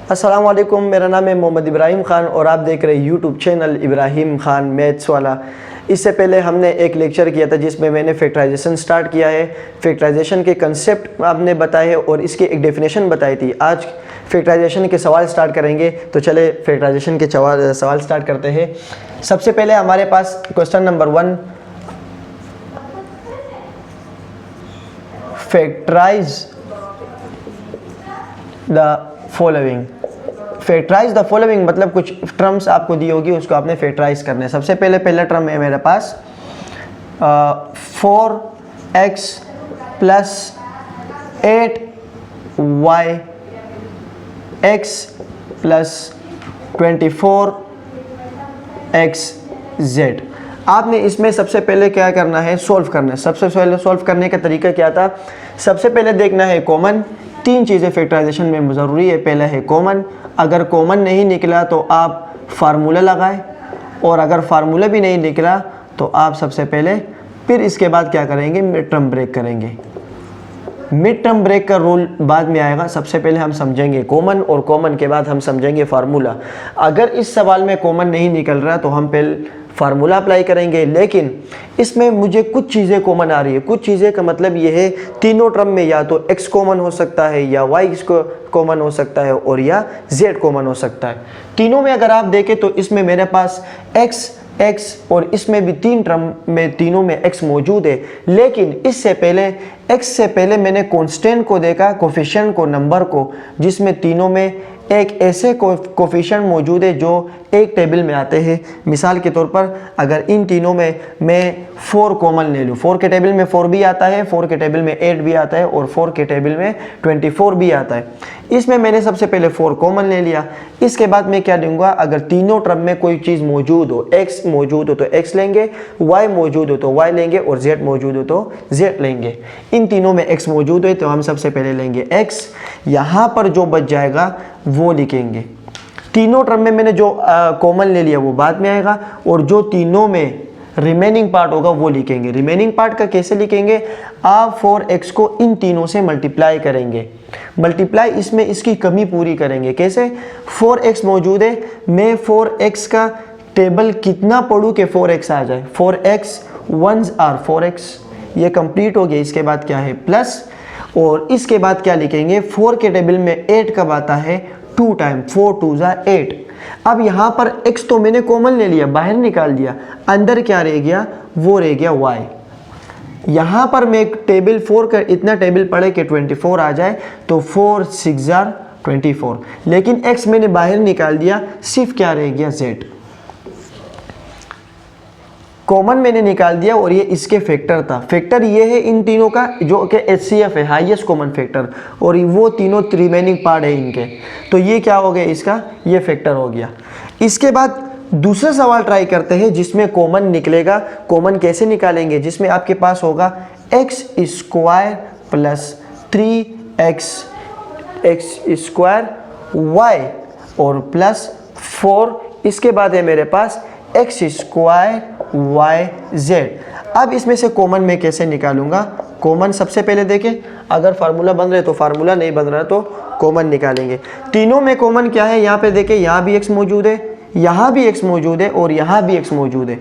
अस्सलाम वालेकुम, मेरा नाम है मोहम्मद इब्राहिम ख़ान और आप देख रहे हैं YouTube channel Ibrahim Khan maths वाला। इससे पहले हमने एक लेक्चर किया था जिसमें मैंने फैक्टराइजेशन स्टार्ट किया है, फैक्टराइजेशन के कंसेप्ट आपने बताए और इसकी एक डेफिनेशन बताई थी। आज फैक्टराइजेशन के सवाल स्टार्ट करेंगे, तो चले फैक्टराइजेशन के सवाल स्टार्ट करते हैं। सबसे पहले हमारे पास question number 1, factorise the following. Factorise the following मतलब कुछ टर्म्स आपको दी होगी, उसको आपने फैक्टराइज करना है। सबसे पहले पहला टर्म है मेरे पास 4x plus 8y x plus 24xz। आपने इसमें सबसे पहले क्या करना है, सॉल्व करना है। सबसे पहले सॉल्व करने का तरीका क्या था, सबसे पहले देखना है कॉमन। तीन चीज़ें फैक्टराइजेशन में ज़रूरी है। पहला है कॉमन, अगर कॉमन नहीं निकला तो आप फार्मूला लगाएं, और अगर फार्मूला भी नहीं निकला तो आप सबसे पहले फिर इसके बाद क्या करेंगे, मिड टर्म ब्रेक करेंगे। मिड टर्म ब्रेक का रूल बाद में आएगा। सबसे पहले हम समझेंगे कॉमन और कॉमन के बाद हम समझेंगे फार्मूला। अगर इस सवाल में कॉमन नहीं निकल रहा तो हम पहले फार्मूला अप्लाई करेंगे, लेकिन इसमें मुझे कुछ चीज़ें कॉमन आ रही है। कुछ चीज़ें का मतलब ये है, तीनों टर्म में या तो x कॉमन हो सकता है या y कॉमन हो सकता है और या z कॉमन हो सकता है। तीनों में अगर आप देखें तो इसमें मेरे पास x और इसमें भी तीन टर्म में तीनों में x मौजूद है। लेकिन इससे पहले x से पहले मैंने कांस्टेंट को देखा, कोफिशिएंट को, नंबर को, जिसमें तीनों में एक ऐसे कोफिशिएंट मौजूद है जो एक टेबल में आते हैं। मिसाल के तौर पर अगर इन तीनों में मैं 4 कॉमन ले लूँ, 4 के टेबल में 4 भी आता है, 4 के टेबल में 8 भी आता है और 4 के टेबल में 24 भी आता है। इसमें मैंने सबसे पहले 4 कॉमन ले लिया। इसके बाद मैं क्या दूंगा, अगर तीनों टर्म में कोई चीज़ मौजूद हो, x मौजूद हो तो x लेंगे, y मौजूद हो तो y लेंगे और z मौजूद हो तो z लेंगे। इन तीनों में x मौजूद है तो हम सबसे पहले लेंगे x। यहाँ पर जो बच जाएगा वो लिखेंगे। तीनों टर्म में मैंने जो कॉमन ले लिया वो बाद में आएगा, और जो तीनों में रिमेनिंग पार्ट होगा वो लिखेंगे। रिमेनिंग पार्ट का कैसे लिखेंगे, आप 4x को इन तीनों से मल्टीप्लाई करेंगे। मल्टीप्लाई इसमें इसकी कमी पूरी करेंगे। कैसे, 4x मौजूद है, मैं 4x का टेबल कितना पढ़ूँ कि 4x आ जाए। 4x 1s आर 4x, ये कंप्लीट हो गया। इसके बाद क्या है, प्लस, और इसके बाद क्या लिखेंगे, 4 के टेबल में 8 कब आता है, 2 टाइम, 4 2 8। अब यहाँ पर x तो मैंने कॉमन ले लिया, बाहर निकाल दिया, अंदर क्या रह गया, वो रह गया y। यहाँ पर मैं टेबल 4 का इतना टेबल पढ़े कि 24 आ जाए तो 4 6 24, लेकिन x मैंने बाहर निकाल दिया, सिर्फ क्या रह गया, z। कॉमन मैंने निकाल दिया और ये इसके फैक्टर था। फैक्टर ये है इन तीनों का जो कि HCF है, हाईएस्ट कॉमन फैक्टर, और वो तीनों रिमेनिंग पार्ट है इनके। तो ये क्या हो गया, इसका ये फैक्टर हो गया। इसके बाद दूसरा सवाल ट्राई करते हैं जिसमें कॉमन निकलेगा। कॉमन कैसे निकालेंगे, जिसमें आपके पास होगा x square plus 3x square y और प्लस 4। इसके बाद है मेरे पास x स्क्वायर yz। अब इसमें से कॉमन मैं कैसे निकालूंगा, कॉमन सबसे पहले देखें, अगर फार्मूला बन रहे तो फार्मूला, नहीं बन रहा तो कॉमन निकालेंगे। तीनों में कॉमन क्या है, यहाँ पे देखें, यहाँ भी x मौजूद है, यहाँ भी x मौजूद है और यहाँ भी x मौजूद है।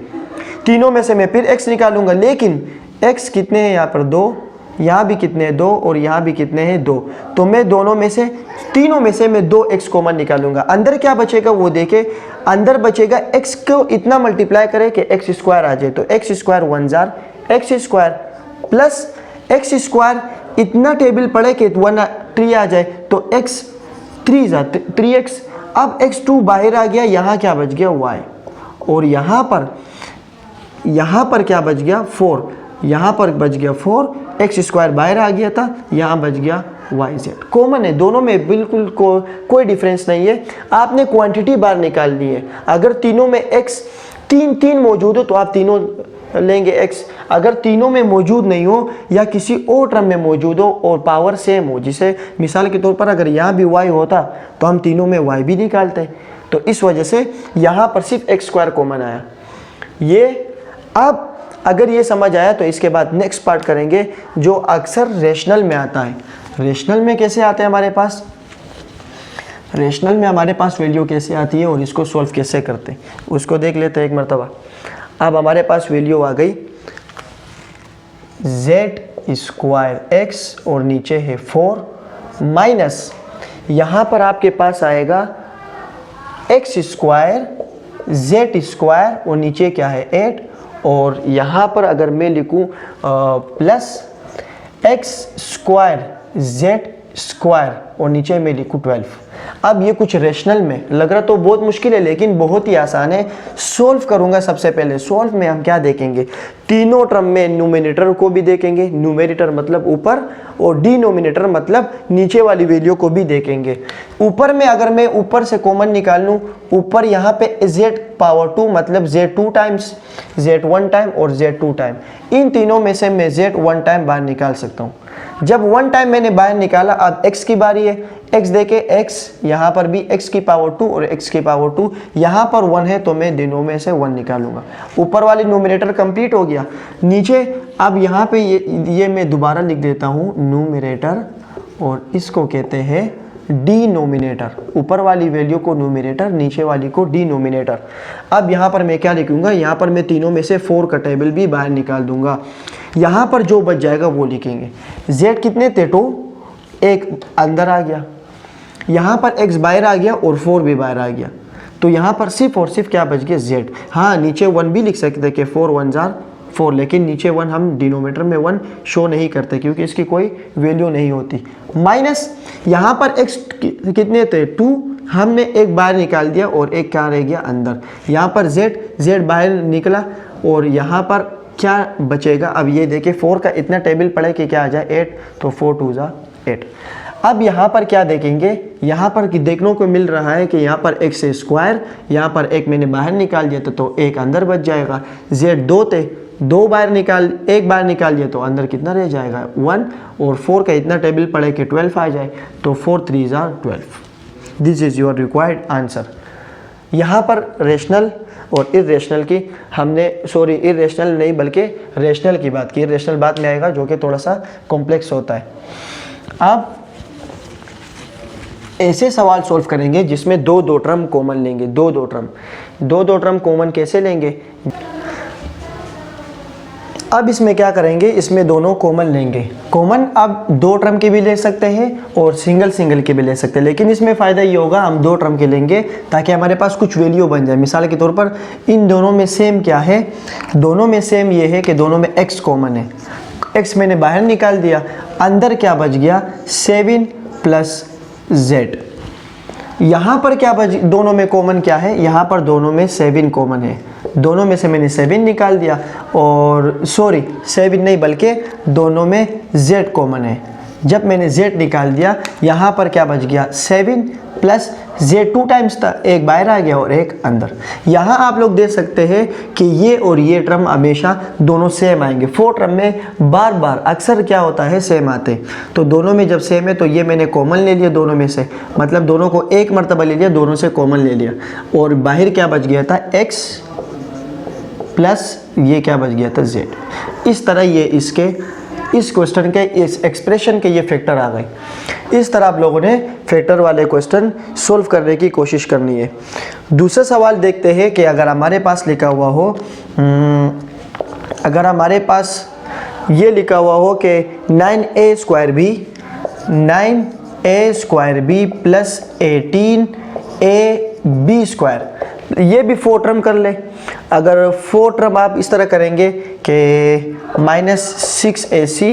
तीनों में से मैं फिर x निकालूंगा, लेकिन x कितने हैं, यहाँ पर 2, यहाँ भी कितने हैं 2 और यहाँ भी कितने हैं 2। तो मैं दोनों में से, तीनों में से मैं 2x कॉमन निकालूंगा। अंदर क्या बचेगा वो देखे, अंदर बचेगा x को इतना मल्टीप्लाई करे कि x स्क्वायर आ जाए, तो x square 1 x square plus x square इतना टेबल पड़े कि 3 आ जाए, तो x 3x। अब x2 बाहर आ गया, यहाँ क्या बच गया, y, और यहाँ पर क्या बच गया, 4, यहाँ पर बच गया 4, x स्क्वायर बाहर आ गया था, यहाँ बच गया yz। कॉमन है दोनों में, बिल्कुल कोई डिफरेंस नहीं है। आपने क्वांटिटी बार निकालनी है। अगर तीनों में x तीन मौजूद हो तो आप तीनों लेंगे x। अगर तीनों में मौजूद नहीं हो या किसी और टर्म में मौजूद हो और पावर सेम हो, जिसे मिसाल के तौर पर अगर यहाँ भी y होता तो हम तीनों में y भी निकालते, तो इस वजह से यहाँ पर सिर्फ x स्क्वायर कॉमन आया। ये अब अगर ये समझ आया तो इसके बाद नेक्स्ट पार्ट करेंगे जो अक्सर रेशनल में आता है। रेशनल में कैसे आते हैं हमारे पास, रेशनल में हमारे पास वैल्यू कैसे आती है और इसको सॉल्व कैसे करते हैं उसको देख लेते हैं एक मरतबा। अब हमारे पास वैल्यू आ गई z² और नीचे है 4 माइनस यहाँ पर आपके पास आएगा x² z² और नीचे क्या है 8 और यहाँ पर अगर मैं लिखूँ प्लस x² z² और नीचे मैं लिखूँ 12। अब ये कुछ रेशनल में लग रहा तो बहुत मुश्किल है लेकिन बहुत ही आसान है। सॉल्व करूंगा सबसे पहले। सॉल्व में हम क्या देखेंगे, तीनों टर्म में न्यूमरेटर को भी देखेंगे, न्यूमरेटर मतलब ऊपर, और डिनोमिनेटर मतलब नीचे वाली वैल्यू को भी देखेंगे। ऊपर में अगर मैं ऊपर से कॉमन निकाल लूँ, ऊपर यहाँ पे z² मतलब z2 टाइम्स, z1 टाइम और z2 टाइम, इन तीनों में से मैं z1 टाइम बाहर निकाल सकता हूँ। जब 1 टाइम मैंने बाहर निकाला, अब x की बारी है। x देखे x, यहाँ पर भी x² और x², यहाँ पर 1 है तो मैं दोनों में से 1 निकालूंगा। ऊपर वाली न्यूमरेटर कंप्लीट हो गया। नीचे अब यहाँ पे ये मैं दोबारा लिख देता हूँ न्यूमरेटर और इसको कहते हैं डिनोमिनेटर। ऊपर वाली वैल्यू को न्यूमरेटर, नीचे वाली को डिनोमिनेटर। अब यहाँ पर मैं क्या लिखूंगा, यहाँ पर मैं तीनों में से 4 का टेबल भी बाहर निकाल दूंगा। यहाँ पर जो बच जाएगा वो लिखेंगे। z कितने थे, 2, एक अंदर आ गया, यहाँ पर x बाहर आ गया और 4 भी बाहर आ गया, तो यहाँ पर सिर्फ और सिर्फ क्या बच गया, z। हाँ, नीचे 1 भी लिख सकते कि 4 1 4, लेकिन नीचे 1 हम डिनोमिनेटर में 1 शो नहीं करते क्योंकि इसकी कोई वैल्यू नहीं होती। माइनस यहाँ पर x कितने थे, 2, हमने एक बाहर निकाल दिया और एक क्या रह गया अंदर। यहाँ पर z बाहर निकला और यहाँ पर क्या बचेगा। अब ये देखिए 4 का इतना टेबल पड़े कि क्या आ जाए 8, तो 4 2 8। अब यहाँ पर क्या देखेंगे, यहाँ पर कि देखने को मिल रहा है कि यहाँ पर x², यहाँ पर एक मैंने बाहर निकाल दिया तो एक अंदर बच जाएगा। z2 थे, 2 बाहर निकाल, एक बाहर निकाल दिया तो अंदर कितना रह जाएगा 1, और 4 का इतना टेबल पड़े कि 12 आ जाए, तो 4 3 12। This is your required answer. यहाँ पर रेशनल और इरेशनल की हमने, सॉरी इरेशनल नहीं बल्कि रेशनल की बात की। इरेशनल बात में आएगा जो कि थोड़ा सा कॉम्प्लेक्स होता है। अब ऐसे सवाल सॉल्व करेंगे जिसमें दो टर्म कॉमन लेंगे। दो टर्म कॉमन कैसे लेंगे, अब इसमें क्या करेंगे, इसमें दोनों कॉमन लेंगे। कॉमन अब 2 टर्म के भी ले सकते हैं और सिंगल के भी ले सकते हैं, लेकिन इसमें फ़ायदा ये होगा हम 2 टर्म के लेंगे ताकि हमारे पास कुछ वैल्यू बन जाए। मिसाल के तौर पर इन दोनों में सेम क्या है, दोनों में सेम ये है कि दोनों में x कॉमन है। x मैंने बाहर निकाल दिया, अंदर क्या बच गया 7 + z। यहाँ पर क्या बच, दोनों में कॉमन क्या है, यहाँ पर दोनों में 7 कॉमन है। दोनों में से मैंने 7 निकाल दिया, और सॉरी 7 नहीं बल्कि दोनों में z कॉमन है। जब मैंने z निकाल दिया, यहाँ पर क्या बच गया 7 + z2 टाइम्स था, एक बाहर आ गया और एक अंदर। यहाँ आप लोग देख सकते हैं कि ये और ये टर्म हमेशा दोनों सेम आएंगे। 4 टर्म में बार बार अक्सर क्या होता है, सेम आते हैं। तो दोनों में जब सेम है तो ये मैंने कॉमन ले लिया दोनों में से, मतलब दोनों को एक मरतबा ले लिया, दोनों से कॉमन ले लिया, और बाहर क्या बच गया था x प्लस ये क्या बच गया था z। इस तरह ये इस क्वेश्चन के, इस एक्सप्रेशन के ये फैक्टर आ गए। इस तरह आप लोगों ने फैक्टर वाले क्वेश्चन सोल्व करने की कोशिश करनी है। दूसरा सवाल देखते हैं कि अगर हमारे पास लिखा हुआ हो, अगर हमारे पास ये लिखा हुआ हो कि 9a² b + 18ab², ये भी 4 टर्म कर ले। अगर 4 टर्म आप इस तरह करेंगे कि -6ac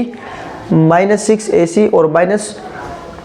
और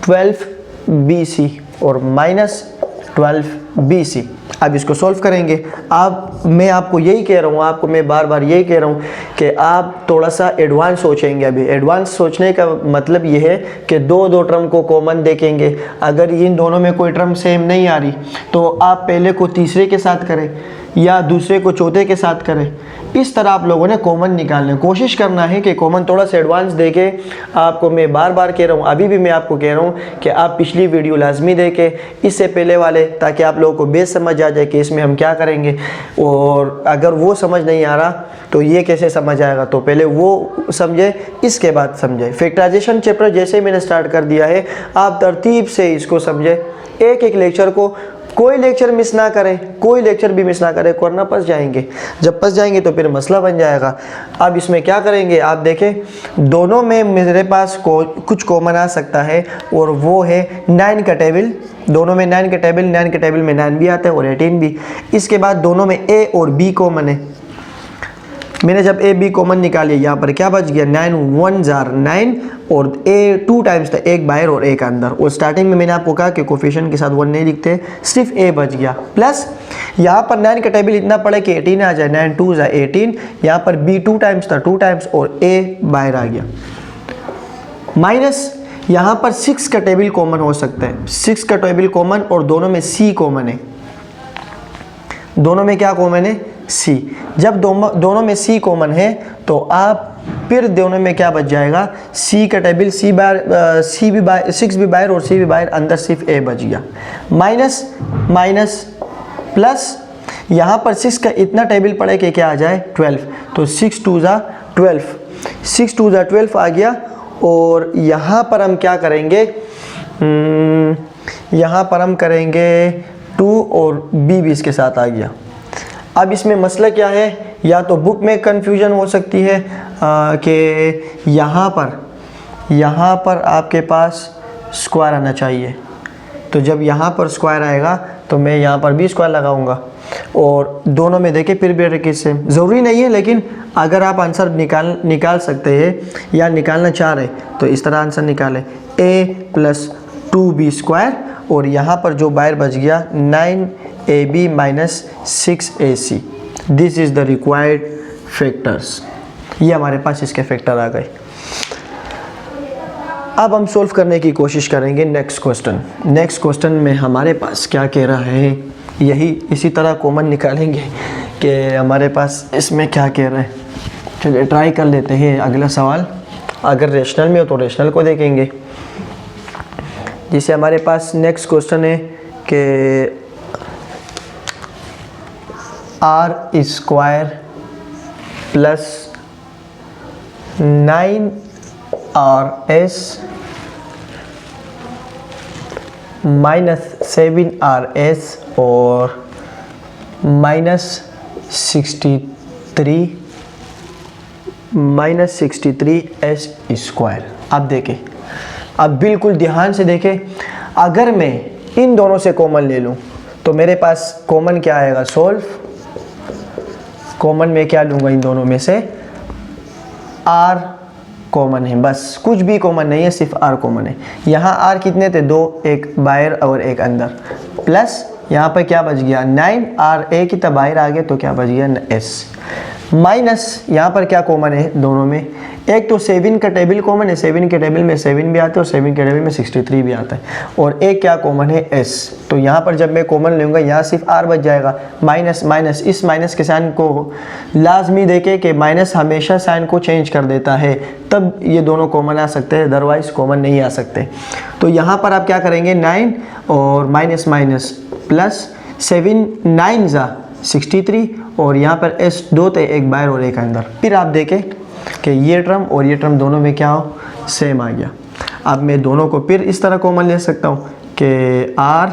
-12bc और -12bc। अब इसको सॉल्व करेंगे। अब मैं आपको यही कह रहा हूँ, मैं बार बार यही कह रहा हूँ कि आप थोड़ा सा एडवांस सोचेंगे। अभी एडवांस सोचने का मतलब ये है कि दो टर्म को कॉमन देखेंगे। अगर इन दोनों में कोई टर्म सेम नहीं आ रही तो आप पहले को तीसरे के साथ करें। या दूसरे को चौथे के साथ करें। इस तरह आप लोगों ने कॉमन निकालना है। कोशिश करना है कि कॉमन थोड़ा सा एडवांस देके, आपको मैं बार बार कह रहा हूँ, अभी भी मैं आपको कह रहा हूँ कि आप पिछली वीडियो लाजमी देखें, इससे पहले वाले, ताकि आप लोगों को बेस समझ आ जाए कि इसमें हम क्या करेंगे। और अगर वो समझ नहीं आ रहा तो ये कैसे समझ आएगा, तो पहले वो समझे, इसके बाद समझे। फैक्टराइजेशन चैप्टर जैसे मैंने स्टार्ट कर दिया है, आप तरतीब से इसको समझे, एक एक लेक्चर को, कोई लेक्चर मिस ना करें, कोई लेक्चर भी मिस ना करें, वरना फंस जाएंगे। जब फंस जाएंगे तो फिर मसला बन जाएगा। अब इसमें क्या करेंगे, आप देखें दोनों में मेरे पास कुछ कॉमन आ सकता है, और वो है 9 का टेबल। दोनों में 9 का टेबल, 9 के टेबल में 9 भी आता है और 18 भी। इसके बाद दोनों में ए और बी कॉमन है। मैंने जब ए बी कॉमन निकाली, यहाँ पर क्या बच गया, 9 1 जार 9, और ए 2 टाइम्स था, एक बाहर और एक अंदर। और स्टार्टिंग में मैंने आपको कहा कि कोफिशिएंट के साथ 1 नहीं लिखते, सिर्फ ए बच गया। प्लस यहाँ पर 9 का टेबल इतना पड़े कि 18 आ जाए, 9 2 जार 18। यहाँ पर बी 2 टाइम्स था, 2 टाइम्स, और ए बाहर आ गया। माइनस यहाँ पर 6 का टेबल कॉमन हो सकता है, 6 का टेबल कॉमन, और दोनों में सी कॉमन है। दोनों में क्या कॉमन है, सी। जब दोनों में सी कॉमन है तो आप फिर दोनों में क्या बच जाएगा, सी का टेबल, सी बाहर, सी भी बाहर, 6 भी बाहर और सी भी बाहर, अंदर सिर्फ ए बच गया। माइनस माइनस प्लस, यहाँ पर 6 का इतना टेबल पड़े कि क्या आ जाए, 12। तो 6 2 ज़ा 12, 6 2 ज़ा 12 आ गया। और यहाँ पर हम क्या करेंगे, यहाँ पर हम करेंगे 2, और बी भी इसके साथ आ गया। अब इसमें मसला क्या है, या तो बुक में कंफ्यूजन हो सकती है कि यहाँ पर आपके पास स्क्वायर आना चाहिए। तो जब यहाँ पर स्क्वायर आएगा तो मैं यहाँ पर भी स्क्वायर लगाऊंगा, और दोनों में देखें फिर भी किससे, ज़रूरी नहीं है, लेकिन अगर आप आंसर निकाल सकते हैं या निकालना चाह रहे तो इस तरह आंसर निकालें, a + 2b स्क्वायर, और यहाँ पर जो बाहर बच गया 9ab - 6ac। This is the required factors. ये हमारे पास इसके फैक्टर आ गए। अब हम सॉल्व करने की कोशिश करेंगे नेक्स्ट क्वेश्चन। नेक्स्ट क्वेश्चन में हमारे पास क्या कह रहा है, यही इसी तरह कॉमन निकालेंगे कि हमारे पास इसमें क्या कह रहा है। चलिए ट्राई कर लेते हैं अगला सवाल। अगर रेशनल में हो तो रेशनल को देखेंगे। जिसे हमारे पास नेक्स्ट क्वेश्चन है कि r² + 9rs - 7rs और -63s²। अब देखें, अब बिल्कुल ध्यान से देखें, अगर मैं इन दोनों से कॉमन ले लूं तो मेरे पास कॉमन क्या आएगा, सोल्व। कॉमन में क्या लूंगा, इन दोनों में से r कॉमन है, बस कुछ भी कॉमन नहीं है, सिर्फ r कॉमन है। यहाँ r कितने थे, 2, एक बाहर और एक अंदर, प्लस यहाँ पर क्या बच गया 9, r एक ही था बाहर आ गया तो क्या बच गया s, माइनस यहाँ पर क्या कॉमन है दोनों में, एक तो 7 का टेबल कॉमन है, 7 के टेबल में 7 भी आता है और 7 के टेबल में 63 भी आता है, और एक क्या कॉमन है s। तो यहाँ पर जब मैं कॉमन लूँगा यहाँ सिर्फ r बच जाएगा, माइनस माइनस, इस माइनस के साइन को लाजमी देखें कि माइनस हमेशा साइन को चेंज कर देता है, तब ये दोनों कॉमन आ सकते हैं, अदरवाइज कॉमन नहीं आ सकते। तो यहाँ पर आप क्या करेंगे, 9 और माइनस माइनस प्लस 7, 9 ज़ा 63, और यहाँ पर s 2 थे, एक बाहर और एक अंदर। फिर आप देखें कि ये टर्म और ये टर्म दोनों में क्या हो, सेम आ गया। अब मैं दोनों को फिर इस तरह कॉमन ले सकता हूँ कि r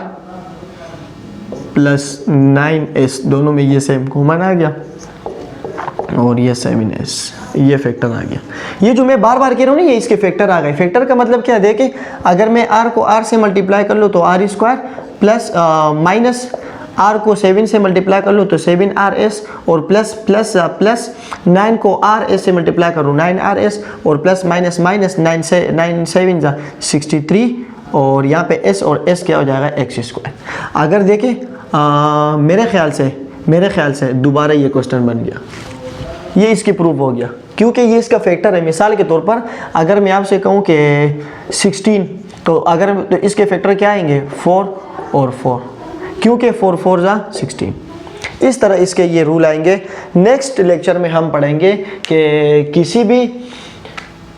+ 9s, दोनों में ये सेम कॉमन आ गया, और ये 7s, ये फैक्टर आ गया। ये जो मैं बार बार कह रहा हूँ ना, ये इसके फैक्टर आ गए। फैक्टर का मतलब क्या है, देखें अगर मैं r को r से मल्टीप्लाई कर लूँ तो r² प्लस माइनस r को 7 से मल्टीप्लाई कर लूँ तो 7rs, और प्लस 9 को rs से मल्टीप्लाई करूँ 9rs, और प्लस माइनस माइनस 9 7 ज़ा 63, और यहाँ पे s और s क्या हो जाएगा x²। अगर देखें मेरे ख्याल से दोबारा ये क्वेश्चन बन गया, ये इसकी प्रूफ हो गया, क्योंकि ये इसका फैक्टर है। मिसाल के तौर पर अगर मैं आपसे कहूँ कि 16, तो अगर तो इसके फैक्टर क्या आएंगे, 4 और 4, क्योंकि 4 4 ज़ा 16। इस तरह इसके ये रूल आएंगे। नेक्स्ट लेक्चर में हम पढ़ेंगे कि किसी भी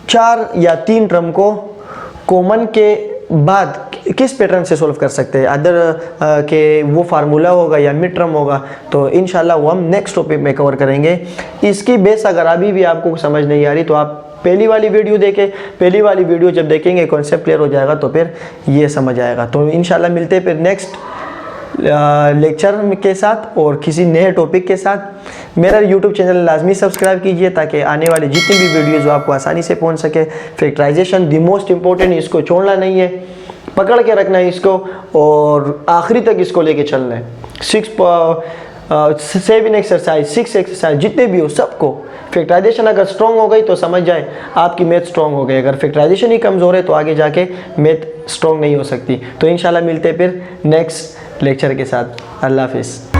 4 या 3 टर्म को कॉमन के बाद किस पैटर्न से सॉल्व कर सकते हैं, अदर के वो फार्मूला होगा या मिड टर्म होगा, तो इंशाल्लाह वो हम नेक्स्ट टॉपिक में कवर करेंगे। इसकी बेस अगर अभी भी आपको समझ नहीं आ रही तो आप पहली वाली वीडियो देखें, पहली वाली वीडियो जब देखेंगे कॉन्सेप्ट क्लियर हो जाएगा तो फिर ये समझ आएगा। तो इंशाल्लाह मिलते हैं फिर नेक्स्ट लेक्चर के साथ और किसी नए टॉपिक के साथ। मेरा यूट्यूब चैनल लाजमी सब्सक्राइब कीजिए ताकि आने वाली जितनी भी वीडियोज़ आपको आसानी से पहुंच सके। फैक्टराइजेशन दी मोस्ट इम्पोर्टेंट, इसको छोड़ना नहीं है, पकड़ के रखना है इसको और आखिरी तक इसको लेके चलना है। 7 एक्सरसाइज 6 एक्सरसाइज जितने भी हो सबको, फैक्टराइजेशन अगर स्ट्रॉन्ग हो गई तो समझ जाए आपकी मैथ स्ट्रॉन्ग हो गई, अगर फैक्टराइजेशन ही कमज़ोर है तो आगे जाके मैथ स्ट्रॉन्ग नहीं हो सकती। तो इंशाल्लाह मिलते हैं फिर नेक्स्ट लेक्चर के साथ। अल्लाह हाफिज़।